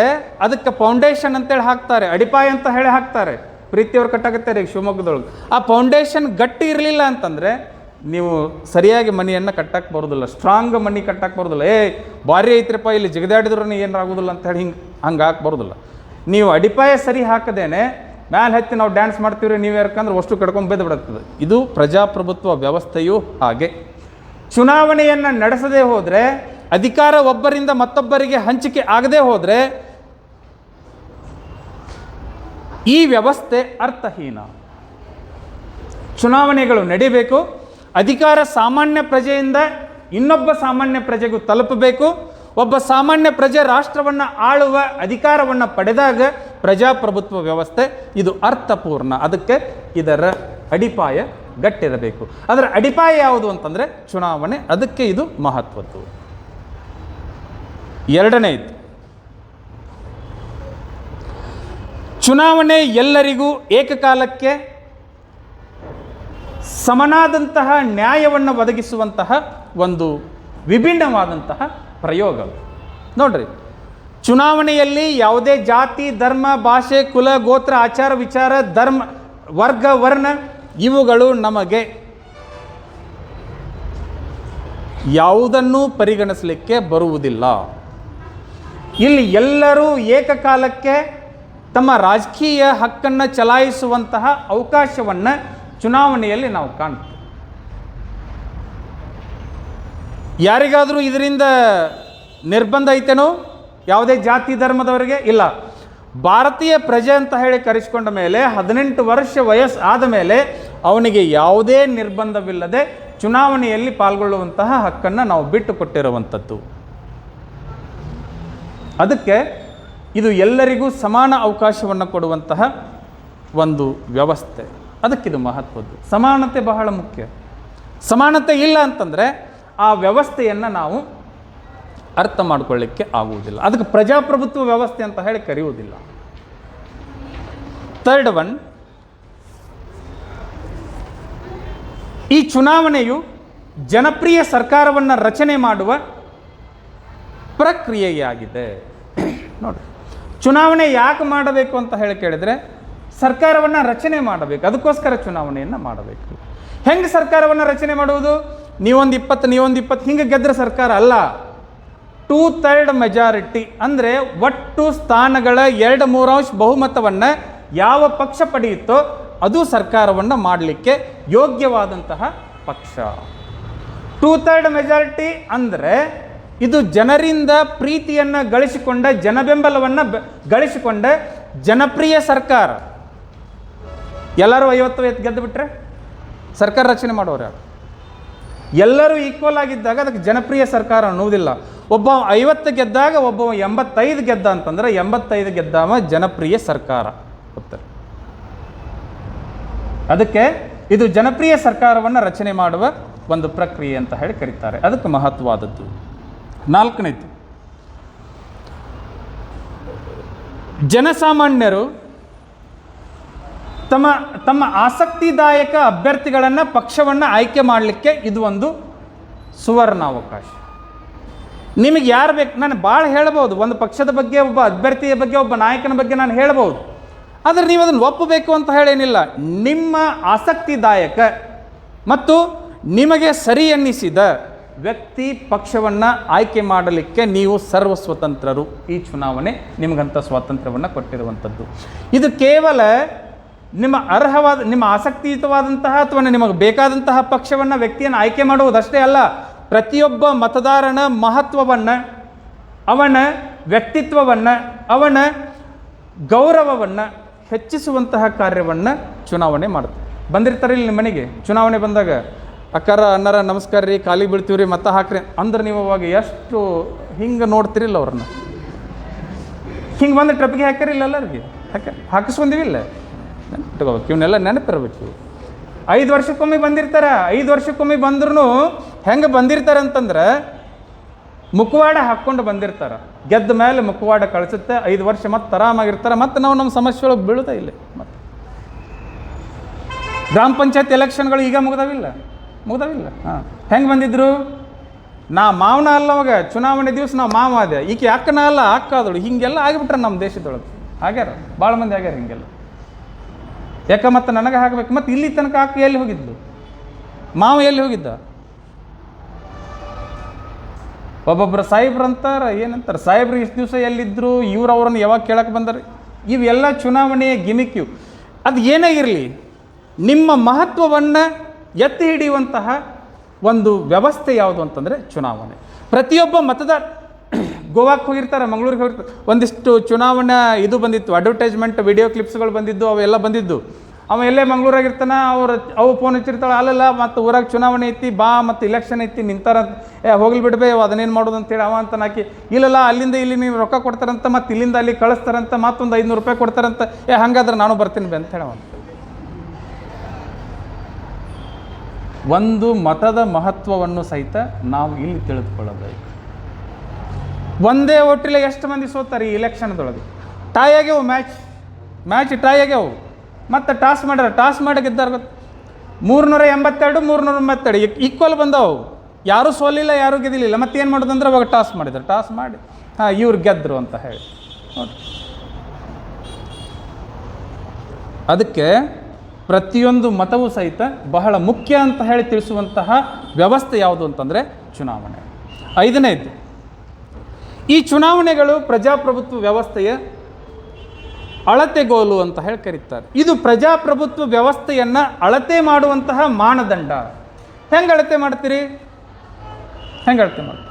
ಅದಕ್ಕೆ ಫೌಂಡೇಶನ್ ಅಂತೇಳಿ ಹಾಕ್ತಾರೆ, ಅಡಿಪಾಯ ಅಂತ ಹೇಳಿ ಹಾಕ್ತಾರೆ. ಪ್ರೀತಿಯವ್ರು ಕಟ್ಟಾಕತ್ತಾರೆ ಈಗ ಶಿವಮೊಗ್ಗದೊಳಗೆ. ಆ ಫೌಂಡೇಶನ್ ಗಟ್ಟಿ ಇರಲಿಲ್ಲ ಅಂತಂದರೆ ನೀವು ಸರಿಯಾಗಿ ಮನೆಯನ್ನು ಕಟ್ಟಕ್ಕೆ ಬರೋದಿಲ್ಲ, ಸ್ಟ್ರಾಂಗ್ ಮನೆ ಕಟ್ಟಕ್ಕೆ ಬರೋದಿಲ್ಲ. ಭಾರಿ ಐತ್ರಪ್ಪ ಇಲ್ಲಿ ಜಿಗದಾಡಿದ್ರೂ ಏನಾಗೋದಿಲ್ಲ ಅಂತ ಹೇಳಿ ಹಂಗೆ ಹಾಕಿ ಬರೋದಿಲ್ಲ. ನೀವು ಅಡಿಪಾಯ ಸರಿ ಹಾಕದೇನೆ ಮ್ಯಾಲೆ ಹತ್ತಿ ನಾವು ಡ್ಯಾನ್ಸ್ ಮಾಡ್ತೀವ್ರಿ ನೀವು ಯಾಕಂದ್ರೆ ಅಷ್ಟು ಕಡ್ಕೊಂಡು ಬೆದ್ದು ಬಿಡುತ್ತದೆ. ಇದು ಪ್ರಜಾಪ್ರಭುತ್ವ ವ್ಯವಸ್ಥೆಯೂ ಹಾಗೆ. ಚುನಾವಣೆಯನ್ನು ನಡೆಸದೇ ಹೋದರೆ, ಅಧಿಕಾರ ಒಬ್ಬರಿಂದ ಮತ್ತೊಬ್ಬರಿಗೆ ಹಂಚಿಕೆ ಆಗದೆ ಹೋದರೆ ಈ ವ್ಯವಸ್ಥೆ ಅರ್ಥಹೀನ. ಚುನಾವಣೆಗಳು ನಡೀಬೇಕು, ಅಧಿಕಾರ ಸಾಮಾನ್ಯ ಪ್ರಜೆಯಿಂದ ಇನ್ನೊಬ್ಬ ಸಾಮಾನ್ಯ ಪ್ರಜೆಗೂ ತಲುಪಬೇಕು. ಒಬ್ಬ ಸಾಮಾನ್ಯ ಪ್ರಜೆ ರಾಷ್ಟ್ರವನ್ನು ಆಳುವ ಅಧಿಕಾರವನ್ನು ಪಡೆದಾಗ ಪ್ರಜಾಪ್ರಭುತ್ವ ವ್ಯವಸ್ಥೆ ಇದು ಅರ್ಥಪೂರ್ಣ. ಅದಕ್ಕೆ ಇದರ ಅಡಿಪಾಯ ಗಟ್ಟಿರಬೇಕು. ಅದರ ಅಡಿಪಾಯ ಯಾವುದು ಅಂತಂದರೆ ಚುನಾವಣೆ. ಅದಕ್ಕೆ ಇದು ಮಹತ್ವದ್ದು. ಎರಡನೇದು, ಚುನಾವಣೆ ಎಲ್ಲರಿಗೂ ಏಕಕಾಲಕ್ಕೆ ಸಮನಾದಂತಹ ನ್ಯಾಯವನ್ನು ಒದಗಿಸುವಂತಹ ಒಂದು ವಿಭಿನ್ನವಾದಂತಹ ಪ್ರಯೋಗ. ನೋಡ್ರಿ, ಚುನಾವಣೆಯಲ್ಲಿ ಯಾವುದೇ ಜಾತಿ, ಧರ್ಮ, ಭಾಷೆ, ಕುಲ, ಗೋತ್ರ, ಆಚಾರ, ವಿಚಾರ, ಧರ್ಮ, ವರ್ಗ, ವರ್ಣ ಇವುಗಳು ನಮಗೆ ಯಾವುದನ್ನೂ ಪರಿಗಣಿಸಲಿಕ್ಕೆ ಬರುವುದಿಲ್ಲ. ಇಲ್ಲಿ ಎಲ್ಲರೂ ಏಕಕಾಲಕ್ಕೆ ತಮ್ಮ ರಾಜಕೀಯ ಹಕ್ಕನ್ನು ಚಲಾಯಿಸುವಂತಹ ಅವಕಾಶವನ್ನು ಚುನಾವಣೆಯಲ್ಲಿ ನಾವು ಕಾಣ್ತೀವಿ. ಯಾರಿಗಾದರೂ ಇದರಿಂದ ನಿರ್ಬಂಧ ಐತೇನೋ ಯಾವುದೇ ಜಾತಿ ಧರ್ಮದವರಿಗೆ? ಇಲ್ಲ. ಭಾರತೀಯ ಪ್ರಜೆ ಅಂತ ಹೇಳಿ ಕರೆಸಿಕೊಂಡ ಮೇಲೆ 18 ವರ್ಷ ವಯಸ್ಸು ಆದ ಮೇಲೆ ಅವನಿಗೆ ಯಾವುದೇ ನಿರ್ಬಂಧವಿಲ್ಲದೆ ಚುನಾವಣೆಯಲ್ಲಿ ಪಾಲ್ಗೊಳ್ಳುವಂತಹ ಹಕ್ಕನ್ನು ನಾವು ಬಿಟ್ಟು ಕೊಟ್ಟಿರುವಂಥದ್ದು. ಅದಕ್ಕೆ ಇದು ಎಲ್ಲರಿಗೂ ಸಮಾನ ಅವಕಾಶವನ್ನು ಕೊಡುವಂತಹ ಒಂದು ವ್ಯವಸ್ಥೆ. ಅದಕ್ಕಿದು ಮಹತ್ವದ್ದು. ಸಮಾನತೆ ಬಹಳ ಮುಖ್ಯ. ಸಮಾನತೆ ಇಲ್ಲ ಅಂತಂದರೆ ಆ ವ್ಯವಸ್ಥೆಯನ್ನು ನಾವು ಅರ್ಥ ಮಾಡಿಕೊಳ್ಳಿಕ್ಕೆ ಆಗುವುದಿಲ್ಲ. ಅದಕ್ಕೆ ಪ್ರಜಾಪ್ರಭುತ್ವ ವ್ಯವಸ್ಥೆ ಅಂತ ಹೇಳಿ ಕರೆಯುವುದಿಲ್ಲ. ಥರ್ಡ್ ಒನ್, ಈ ಚುನಾವಣೆಯು ಜನಪ್ರಿಯ ಸರ್ಕಾರವನ್ನು ರಚನೆ ಮಾಡುವ ಪ್ರಕ್ರಿಯೆಯಾಗಿದೆ. ನೋಡಿ, ಚುನಾವಣೆ ಯಾಕೆ ಮಾಡಬೇಕು ಅಂತ ಹೇಳಿ ಕೇಳಿದರೆ ಸರ್ಕಾರವನ್ನು ರಚನೆ ಮಾಡಬೇಕು. ಅದಕ್ಕೋಸ್ಕರ ಚುನಾವಣೆಯನ್ನು ಮಾಡಬೇಕು. ಹೆಂಗೆ ಸರ್ಕಾರವನ್ನು ರಚನೆ ಮಾಡುವುದು? ನೀವೊಂದು 20 ಹಿಂಗೆ ಗೆದ್ದರೆ ಸರ್ಕಾರ ಅಲ್ಲ. 2/3 ಮೆಜಾರಿಟಿ ಅಂದರೆ ಒಟ್ಟು ಸ್ಥಾನಗಳ 2/3 ಬಹುಮತವನ್ನು ಯಾವ ಪಕ್ಷ ಪಡೆಯುತ್ತೋ ಅದು ಸರ್ಕಾರವನ್ನು ಮಾಡಲಿಕ್ಕೆ ಯೋಗ್ಯವಾದಂತಹ ಪಕ್ಷ. 2/3 ಮೆಜಾರಿಟಿ ಅಂದರೆ ಇದು ಜನರಿಂದ ಪ್ರೀತಿಯನ್ನು ಗಳಿಸಿಕೊಂಡ, ಜನಬೆಂಬಲವನ್ನು ಗಳಿಸಿಕೊಂಡ ಜನಪ್ರಿಯ ಸರ್ಕಾರ. ಎಲ್ಲರೂ 50 ಗೆದ್ದು ಬಿಟ್ಟರೆ ಸರ್ಕಾರ ರಚನೆ ಮಾಡೋರು ಯಾರು? ಎಲ್ಲರೂ ಈಕ್ವಲ್ ಆಗಿದ್ದಾಗ ಅದಕ್ಕೆ ಜನಪ್ರಿಯ ಸರ್ಕಾರ ಅನ್ನುವುದಿಲ್ಲ. ಒಬ್ಬ 50 ಗೆದ್ದಾಗ ಒಬ್ಬ 85 ಗೆದ್ದ ಅಂತಂದರೆ 85 ಗೆದ್ದಾವ ಜನಪ್ರಿಯ ಸರ್ಕಾರ. ಗೊತ್ತಾರೆ? ಅದಕ್ಕೆ ಇದು ಜನಪ್ರಿಯ ಸರ್ಕಾರವನ್ನು ರಚನೆ ಮಾಡುವ ಒಂದು ಪ್ರಕ್ರಿಯೆ ಅಂತ ಹೇಳಿ ಕರೀತಾರೆ. ಅದಕ್ಕೆ ಮಹತ್ವವಾದದ್ದು. 4ನೇದು, ಜನಸಾಮಾನ್ಯರು ತಮ್ಮ ಆಸಕ್ತಿದಾಯಕ ಅಭ್ಯರ್ಥಿಗಳನ್ನು, ಪಕ್ಷವನ್ನು ಆಯ್ಕೆ ಮಾಡಲಿಕ್ಕೆ ಇದು ಒಂದು ಸುವರ್ಣಾವಕಾಶ. ನಿಮಗೆ ಯಾರು ಬೇಕು, ನಾನು ಭಾಳ ಹೇಳ್ಬೋದು. ಒಂದು ಪಕ್ಷದ ಬಗ್ಗೆ, ಒಬ್ಬ ಅಭ್ಯರ್ಥಿಯ ಬಗ್ಗೆ, ಒಬ್ಬ ನಾಯಕನ ಬಗ್ಗೆ ನಾನು ಹೇಳ್ಬೋದು. ಆದರೆ ನೀವು ಅದನ್ನು ಒಪ್ಪಬೇಕು ಅಂತ ಹೇಳೇನಿಲ್ಲ. ನಿಮ್ಮ ಆಸಕ್ತಿದಾಯಕ ಮತ್ತು ನಿಮಗೆ ಸರಿ ಎನ್ನಿಸಿದ ವ್ಯಕ್ತಿ, ಪಕ್ಷವನ್ನು ಆಯ್ಕೆ ಮಾಡಲಿಕ್ಕೆ ನೀವು ಸರ್ವ ಸ್ವತಂತ್ರರು. ಈ ಚುನಾವಣೆ ನಿಮಗಂಥ ಸ್ವಾತಂತ್ರ್ಯವನ್ನು ಕೊಟ್ಟಿರುವಂಥದ್ದು. ಇದು ಕೇವಲ ನಿಮ್ಮ ನಿಮ್ಮ ಆಸಕ್ತಿಯುತವಾದಂತಹ ಅಥವಾ ನಿಮಗೆ ಬೇಕಾದಂತಹ ಪಕ್ಷವನ್ನು, ವ್ಯಕ್ತಿಯನ್ನು ಆಯ್ಕೆ ಮಾಡುವುದಷ್ಟೇ ಅಲ್ಲ, ಪ್ರತಿಯೊಬ್ಬ ಮತದಾರನ ಮಹತ್ವವನ್ನು, ಅವನ ವ್ಯಕ್ತಿತ್ವವನ್ನು, ಅವನ ಗೌರವವನ್ನು ಹೆಚ್ಚಿಸುವಂತಹ ಕಾರ್ಯವನ್ನು ಚುನಾವಣೆ ಮಾಡುತ್ತೆ. ಬಂದಿರ್ತಾರೆ ಇಲ್ಲಿ ನಿಮ್ಮ ಮನೆಗೆ ಚುನಾವಣೆ ಬಂದಾಗ, ಅಕ್ಕಾರ ಅಣ್ಣರ ನಮಸ್ಕಾರ ರೀ, ಕಾಲಿಗೆ ಬೀಳ್ತೀವಿ ರೀ, ಮತ ಹಾಕ್ರಿ ಅಂದ್ರೆ ನೀವು ಅವಾಗ ಎಷ್ಟು ಹಿಂಗೆ ನೋಡ್ತಿರಿಲ್ಲ ಅವ್ರನ್ನ. ಹಿಂಗೆ ಬಂದು ಟ್ರಪ್ಪಿಗೆ ಹಾಕ್ಯಾರಿಲ್ಲ ಎಲ್ಲರಿಗೆ ಹಾಕಿಸ್ಕೊಂಡಿವಿಲ್ಲ. ನೆನಪಿಟ್ಕೋಬೇಕು, ಇವನ್ನೆಲ್ಲ ನೆನಪಿರ್ಬೇಕು. 5 ವರ್ಷಕ್ಕೊಮ್ಮೆ ಬಂದಿರ್ತಾರೆ. 5 ವರ್ಷಕ್ಕೊಮ್ಮೆ ಬಂದ್ರೂ ಹೆಂಗೆ ಬಂದಿರ್ತಾರೆ ಅಂತಂದ್ರೆ ಮುಖವಾಡ ಹಾಕ್ಕೊಂಡು ಬಂದಿರ್ತಾರೆ. ಗೆದ್ದ ಮೇಲೆ ಮುಖವಾಡ ಕಳಿಸುತ್ತೆ. 5 ವರ್ಷ ಮತ್ತೆ ಆರಾಮಾಗಿರ್ತಾರೆ. ಮತ್ತು ನಾವು ನಮ್ಮ ಸಮಸ್ಯೆ ಒಳಗೆ ಬೀಳುತ್ತಾ ಇಲ್ಲ. ಮತ್ತು ಗ್ರಾಮ ಪಂಚಾಯತ್ ಎಲೆಕ್ಷನ್ಗಳು ಈಗ ಮುಗ್ದಾವಿಲ್ಲ. ಹಾಂ, ಹೆಂಗೆ ಬಂದಿದ್ರು? ನಾ ಮಾವನ ಅಲ್ಲ, ಅವಾಗ ಚುನಾವಣೆ ದಿವಸ ನಾವು ಮಾವ ಅದೇ, ಈಕೆ ಅಕ್ಕನ ಅಲ್ಲ ಅಕ್ಕಾದಳು. ಹಿಂಗೆಲ್ಲ ಆಗಿಬಿಟ್ರೆ ನಮ್ಮ ದೇಶದೊಳಗೆ ಆಗ್ಯಾರ, ಭಾಳ ಮಂದಿ ಆಗ್ಯಾರ ಹಿಂಗೆಲ್ಲ. ಯಾಕೆ ಮತ್ತು ನನಗೆ ಹಾಕಬೇಕು? ಮತ್ತು ಇಲ್ಲಿ ತನಕ ಅಕ್ಕ ಎಲ್ಲಿ ಹೋಗಿದ್ದು? ಮಾವ ಎಲ್ಲಿ ಹೋಗಿದ್ದ? ಒಬ್ಬೊಬ್ಬರು ಸಾಹೇಬ್ರು ಅಂತಾರೆ, ಏನಂತಾರೆ, ಸಾಹೇಬ್ರು ಇಷ್ಟು ದಿವಸ ಎಲ್ಲಿದ್ದರು, ಇವ್ರು ಅವ್ರನ್ನ ಯಾವಾಗ ಕೇಳಕ್ಕೆ ಬಂದಾರೆ? ಇವೆಲ್ಲ ಚುನಾವಣೆಯ ಗಿಮಿಕ್ ಇವು. ಅದು ಏನೇ ಇರಲಿ, ನಿಮ್ಮ ಮಹತ್ವವನ್ನು ಎತ್ತಿ ಹಿಡಿಯುವಂತಹ ಒಂದು ವ್ಯವಸ್ಥೆ ಯಾವುದು ಅಂತಂದರೆ ಚುನಾವಣೆ. ಪ್ರತಿಯೊಬ್ಬ ಮತದಾರ ಗೋವಾಕ್ಕೆ ಹೋಗಿರ್ತಾರೆ, ಮಂಗಳೂರಿಗೆ ಹೋಗಿರ್ತಾರೆ. ಒಂದಿಷ್ಟು ಚುನಾವಣಾ ಇದು ಬಂದಿತ್ತು, ಅಡ್ವರ್ಟೈಸ್ಮೆಂಟ್ ವಿಡಿಯೋ ಕ್ಲಿಪ್ಸ್ಗಳು ಬಂದಿದ್ದು, ಅವೆಲ್ಲ ಬಂದಿದ್ದು. ಅವ ಎಲ್ಲೇ ಮಂಗಳೂರಾಗಿರ್ತಾನೆ, ಅವು ಫೋನ್ ಹಚ್ಚಿರ್ತಾಳೆ, ಅಲ್ಲಲ್ಲ ಮತ್ತು ಊರಾಗ ಚುನಾವಣೆ ಐತಿ ಬಾ, ಮತ್ತು ಇಲೆಕ್ಷನ್ ಐತಿ ನಿಂತಾರ, ಹೋಗ್ಲಿ ಬಿಡ್ಬೇ ಅದನ್ನೇನು ಮಾಡೋದು ಅಂತೇಳಿ ಅವ ಅಂತ ನಾಕಿ, ಇಲ್ಲಲ್ಲ ಅಲ್ಲಿಂದ ಇಲ್ಲಿ ನೀವು ರೊಕ್ಕ ಕೊಡ್ತಾರಂತ, ಮತ್ತು ಇಲ್ಲಿಂದ ಅಲ್ಲಿ ಕಳಿಸ್ತಾರಂತ, ಮತ್ತೊಂದು 500 ರೂಪಾಯಿ ಕೊಡ್ತಾರಂತ, ಹಂಗಾದ್ರೆ ನಾನು ಬರ್ತೀನಿ ಬಿ ಅಂತ ಹೇಳವಂತ. ಒಂದು ಮತದ ಮಹತ್ವವನ್ನು ಸಹಿತ ನಾವು ಇಲ್ಲಿ ತಿಳಿದುಕೊಳ್ಳಬೇಕು. ಒಂದೇ ಓಟಿಲೆ ಎಷ್ಟು ಮಂದಿ ಸೋತಾರೆ ಈ ಇಲೆಕ್ಷನ್ದೊಳಗೆ? ಟಾಯ್ ಆಗ್ಯಾವು, ಮ್ಯಾಚ್ ಟಾಯ್ ಆಗ್ಯಾವು. ಮತ್ತು ಟಾಸ್ ಮಾಡಿ ಗೆದ್ದಾರ ಗೊತ್ತು. 382 392 ಈಕ್ವಲ್ ಬಂದವು. ಯಾರೂ ಸೋಲಿಲ್ಲ, ಯಾರೂ ಗೆದ್ದಿಲ್ಲ. ಮತ್ತೇನು ಮಾಡೋದಂದ್ರೆ ಅವಾಗ ಟಾಸ್ ಮಾಡಿ ಇವ್ರು ಗೆದ್ದರು ಅಂತ ಹೇಳಿ ನೋಡಿ. ಅದಕ್ಕೆ ಪ್ರತಿಯೊಂದು ಮತವೂ ಸಹಿತ ಬಹಳ ಮುಖ್ಯ ಅಂತ ಹೇಳಿ ತಿಳಿಸುವಂತಹ ವ್ಯವಸ್ಥೆ ಯಾವುದು ಅಂತಂದರೆ ಚುನಾವಣೆ. 5ನೇದು, ಈ ಚುನಾವಣೆಗಳು ಪ್ರಜಾಪ್ರಭುತ್ವ ವ್ಯವಸ್ಥೆಯ ಅಳತೆಗೋಲು ಅಂತ ಹೇಳಿ ಕರೀತಾರೆ. ಇದು ಪ್ರಜಾಪ್ರಭುತ್ವ ವ್ಯವಸ್ಥೆಯನ್ನು ಅಳತೆ ಮಾಡುವಂತಹ ಮಾನದಂಡ. ಹೆಂಗೆ ಅಳತೆ ಮಾಡ್ತೀರಿ? ಹೆಂಗೆ ಅಳತೆ ಮಾಡ್ತೀರಿ?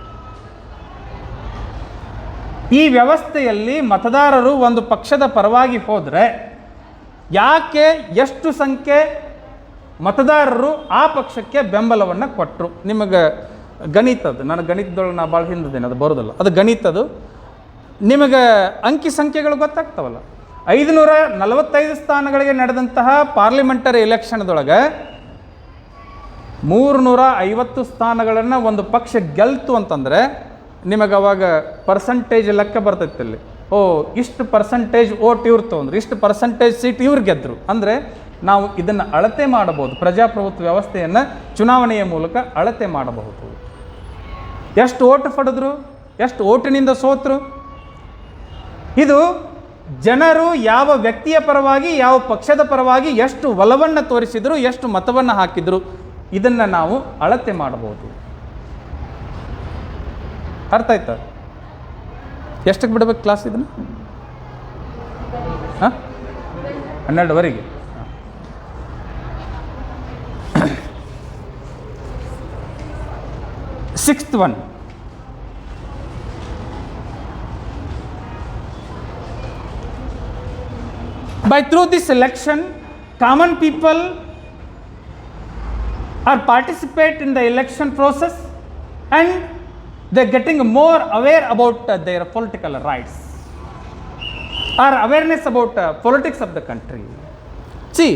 ಈ ವ್ಯವಸ್ಥೆಯಲ್ಲಿ ಮತದಾರರು ಒಂದು ಪಕ್ಷದ ಪರವಾಗಿ ಹೋದರೆ ಯಾಕೆ ಎಷ್ಟು ಸಂಖ್ಯೆ ಮತದಾರರು ಆ ಪಕ್ಷಕ್ಕೆ ಬೆಂಬಲವನ್ನು ಕೊಟ್ಟರು? ನಿಮಗೆ ಗಣಿತದ್ದು, ನಾನು ಗಣಿತದೊಳಗೆ ನಾ ಭಾಳ ಹಿಂದಿದ್ದೇನೆ, ಅದು ಬರೋದಲ್ಲ, ಅದು ಗಣಿತದು. ನಿಮಗೆ ಅಂಕಿ ಸಂಖ್ಯೆಗಳು ಗೊತ್ತಾಗ್ತಾವಲ್ಲ. 545 ಸ್ಥಾನಗಳಿಗೆ ನಡೆದಂತಹ ಪಾರ್ಲಿಮೆಂಟರಿ ಎಲೆಕ್ಷನ್ದೊಳಗೆ 350 ಸ್ಥಾನಗಳನ್ನು ಒಂದು ಪಕ್ಷ ಗೆಲ್ತು ಅಂತಂದರೆ ನಿಮಗೆ ಅವಾಗ ಪರ್ಸಂಟೇಜ್ ಲೆಕ್ಕ ಬರ್ತೈತೆ ಅಲ್ಲಿ. ಇಷ್ಟು ಪರ್ಸಂಟೇಜ್ ಓಟ್ ಇವ್ರು ತೊಗೊಂಡ್ರು, ಇಷ್ಟು ಪರ್ಸಂಟೇಜ್ ಸೀಟ್ ಇವ್ರು ಗೆದ್ದರು ಅಂದರೆ ನಾವು ಇದನ್ನು ಅಳತೆ ಮಾಡಬಹುದು. ಪ್ರಜಾಪ್ರಭುತ್ವ ವ್ಯವಸ್ಥೆಯನ್ನು ಚುನಾವಣೆಯ ಮೂಲಕ ಅಳತೆ ಮಾಡಬಹುದು. ಎಷ್ಟು ಓಟ್ ಪಡೆದ್ರು, ಎಷ್ಟು ಓಟಿನಿಂದ ಸೋತರು, ಇದು ಜನರು ಯಾವ ವ್ಯಕ್ತಿಯ ಪರವಾಗಿ ಯಾವ ಪಕ್ಷದ ಪರವಾಗಿ ಎಷ್ಟು ಒಲವನ್ನು ತೋರಿಸಿದರು, ಎಷ್ಟು ಮತವನ್ನು ಹಾಕಿದರು, ಇದನ್ನು ನಾವು ಅಳತೆ ಮಾಡಬಹುದು. ಅರ್ಥ ಆಯ್ತಾ? ಎಷ್ಟಕ್ಕೆ ಬಿಡಬೇಕು ಕ್ಲಾಸ್ ಇದನ್ನು? 12ವರೆಗೆ. Sixth one, through this election, common people are participate in the election process and they're getting more aware about their political rights or awareness about politics of the country. See,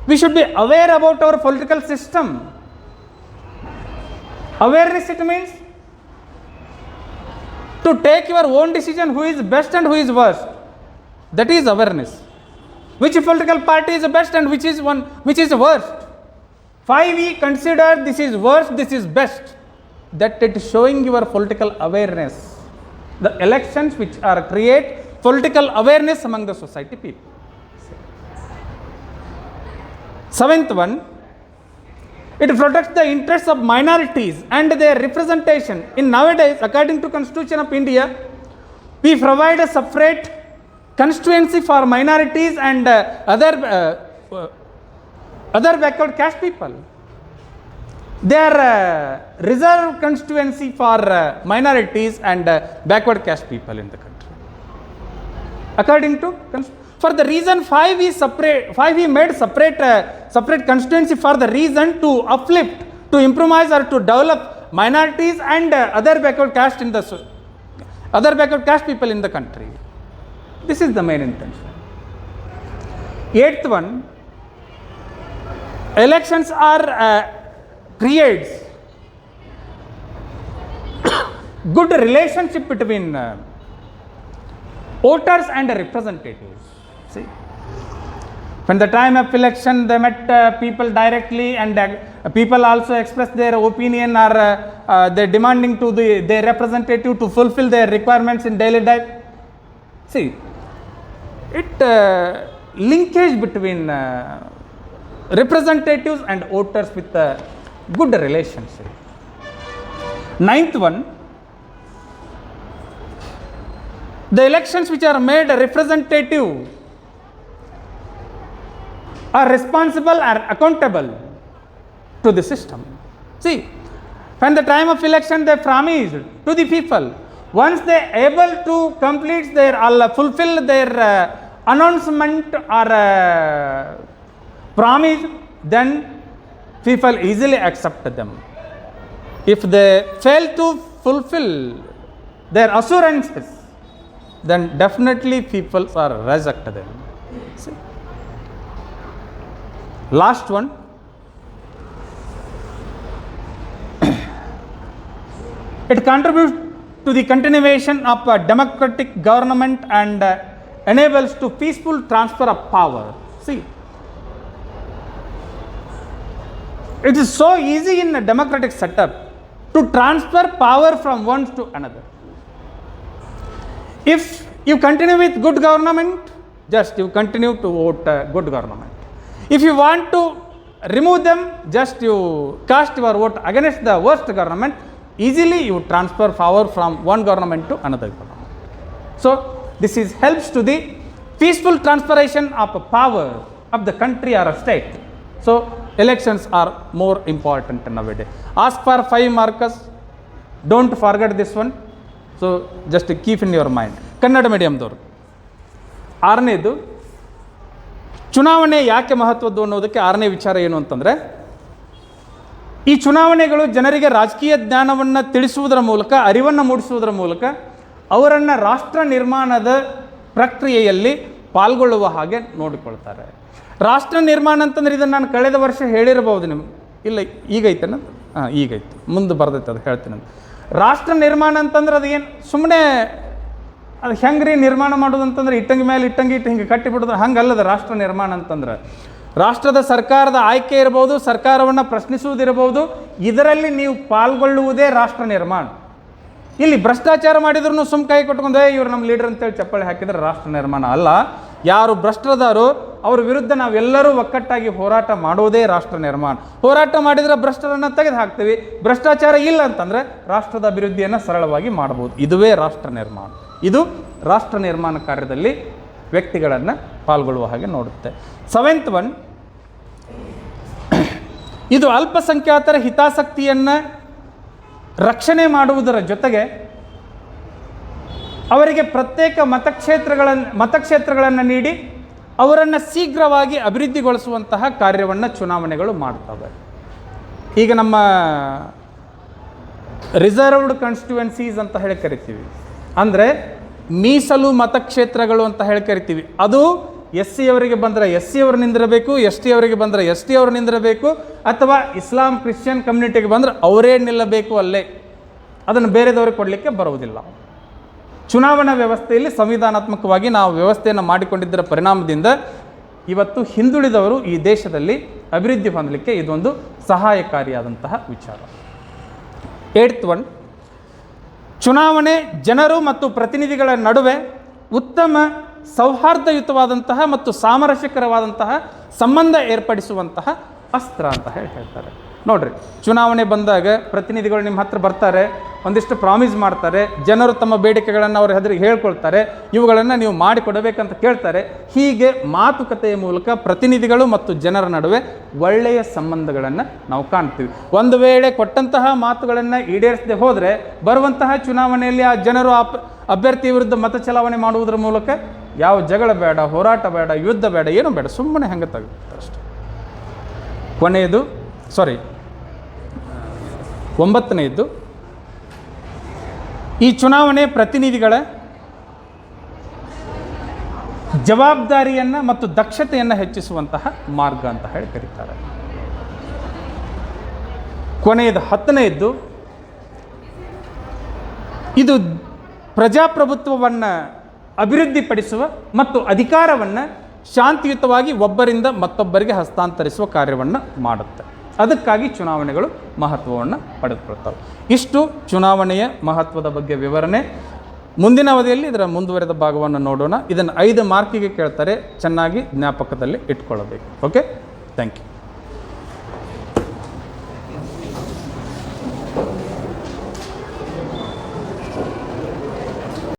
we should be aware about our political system. Awareness, it means to take your own decision who is best and who is worst. That is awareness. Which political party is best and which is worst. Why we consider this is worst, this is best? That it is showing your political awareness. The elections which are create political awareness among the society people. 7th one, it protects the interests of minorities and their representation. In nowadays, according to Constitution of India, we provide a separate constituency for minorities and other backward caste people. They are reserved constituency for minorities and backward caste people in the country. According to for the reason why we made separate constituency for the reason to uplift, to improvise or to develop minorities and other backward caste people in the country. This is the main intention. 8th one, elections are creates good relationship between voters and representatives. See, when the time of election they met people directly and people also express their opinion or they demanding to their representative to fulfill their requirements in daily life. See, it linkage between representatives and voters with a good relationship. 9th one, the elections which are made representative are responsible and accountable to the system. See, when the time of election they promised to the people, once they able to complete their fulfill their announcement or promise, then people easily accept them. If they fail to fulfill their assurances, then definitely people are reject them. See? Last one, it contributes to the continuation of a democratic government and enables to peaceful transfer of power. See, it is so easy in a democratic setup to transfer power from one to another. If you continue with good government, just you continue to vote good government. If you want to remove them, just you cast your vote against the worst government. Easily you transfer power from one government to another government. So this is helps to the peaceful transferation of power of the country or a state. So elections are more important nowadays. Ask for 5 markers. Don't forget this one. So just keep in your mind. Kannada ಮೀಡಿಯಮ್ದವರು. 6ನೇದು ಚುನಾವಣೆ ಯಾಕೆ ಮಹತ್ವದ್ದು ಅನ್ನೋದಕ್ಕೆ 6ನೇ ವಿಚಾರ ಏನು ಅಂತಂದರೆ, ಈ ಚುನಾವಣೆಗಳು ಜನರಿಗೆ ರಾಜಕೀಯ ಜ್ಞಾನವನ್ನು ತಿಳಿಸುವುದರ ಮೂಲಕ, ಅರಿವನ್ನು ಮೂಡಿಸುವುದರ ಮೂಲಕ ಅವರನ್ನು ರಾಷ್ಟ್ರ ನಿರ್ಮಾಣದ ಪ್ರಕ್ರಿಯೆಯಲ್ಲಿ ಪಾಲ್ಗೊಳ್ಳುವ ಹಾಗೆ ನೋಡಿಕೊಳ್ತಾರೆ. ರಾಷ್ಟ್ರ ನಿರ್ಮಾಣ ಅಂತಂದ್ರೆ ಇದನ್ನು ನಾನು ಕಳೆದ ವರ್ಷ ಹೇಳಿರಬಹುದು ನಿಮ್ಗೆ. ಇಲ್ಲ ಈಗೈತೇನ? ಹಾಂ ಈಗೈತೆ, ಮುಂದೆ ಬರ್ದೈತೆ, ಅದು ಹೇಳ್ತೀನಿ. ರಾಷ್ಟ್ರ ನಿರ್ಮಾಣ ಅಂತಂದ್ರೆ ಅದು ಏನು ಸುಮ್ಮನೆ ಅದು ಹೆಂಗ್ರಿ ನಿರ್ಮಾಣ ಮಾಡೋದು ಅಂತಂದ್ರೆ ಇಟ್ಟಂಗಿ ಮೇಲೆ ಇಟ್ಟಂಗಿ ಇಟ್ಟು ಹಿಂಗೆ ಕಟ್ಟಿಬಿಡೋದು ಹಂಗಲ್ಲದ. ರಾಷ್ಟ್ರ ನಿರ್ಮಾಣ ಅಂತಂದ್ರೆ ರಾಷ್ಟ್ರದ ಸರ್ಕಾರದ ಆಯ್ಕೆ ಇರಬಹುದು, ಸರ್ಕಾರವನ್ನು ಪ್ರಶ್ನಿಸುವುದಿರಬಹುದು, ಇದರಲ್ಲಿ ನೀವು ಪಾಲ್ಗೊಳ್ಳುವುದೇ ರಾಷ್ಟ್ರ ನಿರ್ಮಾಣ. ಇಲ್ಲಿ ಭ್ರಷ್ಟಾಚಾರ ಮಾಡಿದ್ರು ಸುಮ್ ಕೈ ಕೊಟ್ಕೊಂಡು ಇವ್ರು ನಮ್ಮ ಲೀಡರ್ ಅಂತೇಳಿ ಚಪ್ಪಾಳೆ ಹಾಕಿದರೆ ರಾಷ್ಟ್ರ ನಿರ್ಮಾಣ ಅಲ್ಲ. ಯಾರು ಭ್ರಷ್ಟರದಾರೋ ಅವ್ರ ವಿರುದ್ಧ ನಾವೆಲ್ಲರೂ ಒಕ್ಕಟ್ಟಾಗಿ ಹೋರಾಟ ಮಾಡೋದೇ ರಾಷ್ಟ್ರ ನಿರ್ಮಾಣ. ಹೋರಾಟ ಮಾಡಿದರೆ ಭ್ರಷ್ಟರನ್ನು ತೆಗೆದು ಹಾಕ್ತೀವಿ, ಭ್ರಷ್ಟಾಚಾರ ಇಲ್ಲ ಅಂತಂದರೆ ರಾಷ್ಟ್ರದ ಅಭಿವೃದ್ಧಿಯನ್ನು ಸರಳವಾಗಿ ಮಾಡ್ಬೋದು. ಇದುವೇ ರಾಷ್ಟ್ರ ನಿರ್ಮಾಣ. ಇದು ರಾಷ್ಟ್ರ ನಿರ್ಮಾಣ ಕಾರ್ಯದಲ್ಲಿ ವ್ಯಕ್ತಿಗಳನ್ನು ಪಾಲ್ಗೊಳ್ಳುವ ಹಾಗೆ ನೋಡುತ್ತೆ. 7th ಒನ್, ಇದು ಅಲ್ಪಸಂಖ್ಯಾತರ ಹಿತಾಸಕ್ತಿಯನ್ನು ರಕ್ಷಣೆ ಮಾಡುವುದರ ಜೊತೆಗೆ ಅವರಿಗೆ ಪ್ರತ್ಯೇಕ ಮತಕ್ಷೇತ್ರಗಳನ್ನು ನೀಡಿ ಅವರನ್ನು ಶೀಘ್ರವಾಗಿ ಅಭಿವೃದ್ಧಿಗೊಳಿಸುವಂತಹ ಕಾರ್ಯವನ್ನು ಚುನಾವಣೆಗಳು ಮಾಡ್ತವೆ. ಈಗ ನಮ್ಮ ರಿಸರ್ವ್ಡ್ ಕಾನ್ಸ್ಟಿಟ್ಯೂಯೆನ್ಸೀಸ್ ಅಂತ ಹೇಳಿ ಕರಿತೀವಿ, ಅಂದರೆ ಮೀಸಲು ಮತಕ್ಷೇತ್ರಗಳು ಅಂತ ಹೇಳಿ ಕರಿತೀವಿ. ಅದು SC ಅವರಿಗೆ ಬಂದರೆ SC ಅವರು ನಿಂದಿರಬೇಕು, ST ಅವರಿಗೆ ಬಂದರೆ ST ಅವರು ನಿಂದಿರಬೇಕು, ಅಥವಾ ಇಸ್ಲಾಂ ಕ್ರಿಶ್ಚಿಯನ್ ಕಮ್ಯುನಿಟಿಗೆ ಬಂದರೆ ಅವರೇ ನಿಲ್ಲಬೇಕು ಅಲ್ಲೇ. ಅದನ್ನು ಬೇರೆದವ್ರಿಗೆ ಕೊಡಲಿಕ್ಕೆ ಬರುವುದಿಲ್ಲ. ಚುನಾವಣಾ ವ್ಯವಸ್ಥೆಯಲ್ಲಿ ಸಂವಿಧಾನಾತ್ಮಕವಾಗಿ ನಾವು ವ್ಯವಸ್ಥೆಯನ್ನು ಮಾಡಿಕೊಂಡಿದ್ದರ ಪರಿಣಾಮದಿಂದ ಇವತ್ತು ಹಿಂದುಳಿದವರು ಈ ದೇಶದಲ್ಲಿ ಅಭಿವೃದ್ಧಿ ಹೊಂದಲಿಕ್ಕೆ ಇದೊಂದು ಸಹಾಯಕಾರಿಯಾದಂತಹ ವಿಚಾರ. 8th ಒನ್, ಚುನಾವಣೆ ಜನರು ಮತ್ತು ಪ್ರತಿನಿಧಿಗಳ ನಡುವೆ ಉತ್ತಮ ಸೌಹಾರ್ದಯುತವಾದಂತಹ ಮತ್ತು ಸಾಮರಸ್ಯಕರವಾದಂತಹ ಸಂಬಂಧ ಏರ್ಪಡಿಸುವಂತಹ ಅಸ್ತ್ರ ಅಂತ ಹೇಳ್ತಾರೆ. ನೋಡ್ರಿ, ಚುನಾವಣೆ ಬಂದಾಗ ಪ್ರತಿನಿಧಿಗಳು ನಿಮ್ಮ ಹತ್ರ ಬರ್ತಾರೆ, ಒಂದಿಷ್ಟು ಪ್ರಾಮಿಸ್ ಮಾಡ್ತಾರೆ, ಜನರು ತಮ್ಮ ಬೇಡಿಕೆಗಳನ್ನು ಅವ್ರ ಹೆದರಿಗೆ ಹೇಳ್ಕೊಳ್ತಾರೆ, ಇವುಗಳನ್ನು ನೀವು ಮಾಡಿಕೊಡಬೇಕಂತ ಕೇಳ್ತಾರೆ. ಹೀಗೆ ಮಾತುಕತೆಯ ಮೂಲಕ ಪ್ರತಿನಿಧಿಗಳು ಮತ್ತು ಜನರ ನಡುವೆ ಒಳ್ಳೆಯ ಸಂಬಂಧಗಳನ್ನು ನಾವು ಕಾಣ್ತೀವಿ. ಒಂದು ವೇಳೆ ಕೊಟ್ಟಂತಹ ಮಾತುಗಳನ್ನು ಈಡೇರಿಸದೆ ಹೋದರೆ ಬರುವಂತಹ ಚುನಾವಣೆಯಲ್ಲಿ ಆ ಜನರು ಅಭ್ಯರ್ಥಿ ವಿರುದ್ಧ ಮತ ಚಲಾವಣೆ ಮಾಡುವುದರ ಮೂಲಕ ಯಾವ ಜಗಳ ಬೇಡ, ಹೋರಾಟ ಬೇಡ, ಯುದ್ಧ ಬೇಡ, ಏನೂ ಬೇಡ, ಸುಮ್ಮನೆ ಹಂಗೆ ತೆಗೆದುತ್ತಾರೆ ಅಷ್ಟೆ. ಕೊನೆಯದು 9ನೇದ್ದು, ಈ ಚುನಾವಣೆ ಪ್ರತಿನಿಧಿಗಳ ಜವಾಬ್ದಾರಿಯನ್ನು ಮತ್ತು ದಕ್ಷತೆಯನ್ನು ಹೆಚ್ಚಿಸುವಂತಹ ಮಾರ್ಗ ಅಂತ ಹೇಳಿ ಕರೀತಾರೆ. ಕೊನೆಯದು 10ನೇದ್ದು, ಇದು ಪ್ರಜಾಪ್ರಭುತ್ವವನ್ನು ಅಭಿವೃದ್ಧಿಪಡಿಸುವ ಮತ್ತು ಅಧಿಕಾರವನ್ನು ಶಾಂತಿಯುತವಾಗಿ ಒಬ್ಬರಿಂದ ಮತ್ತೊಬ್ಬರಿಗೆ ಹಸ್ತಾಂತರಿಸುವ ಕಾರ್ಯವನ್ನು ಮಾಡುತ್ತೆ. ಅದಕ್ಕಾಗಿ ಚುನಾವಣೆಗಳು ಮಹತ್ವವನ್ನು ಪಡೆದುಕೊಳ್ತವೆ. ಇಷ್ಟು ಚುನಾವಣೆಯ ಮಹತ್ವದ ಬಗ್ಗೆ ವಿವರಣೆ. ಮುಂದಿನ ಅವಧಿಯಲ್ಲಿ ಇದರ ಮುಂದುವರೆದ ಭಾಗವನ್ನು ನೋಡೋಣ. ಇದನ್ನು 5 ಮಾರ್ಕಿಗೆ ಕೇಳ್ತಾರೆ, ಚೆನ್ನಾಗಿ ಜ್ಞಾಪಕದಲ್ಲಿ ಇಟ್ಕೊಳ್ಳಬೇಕು. Okay, thank you.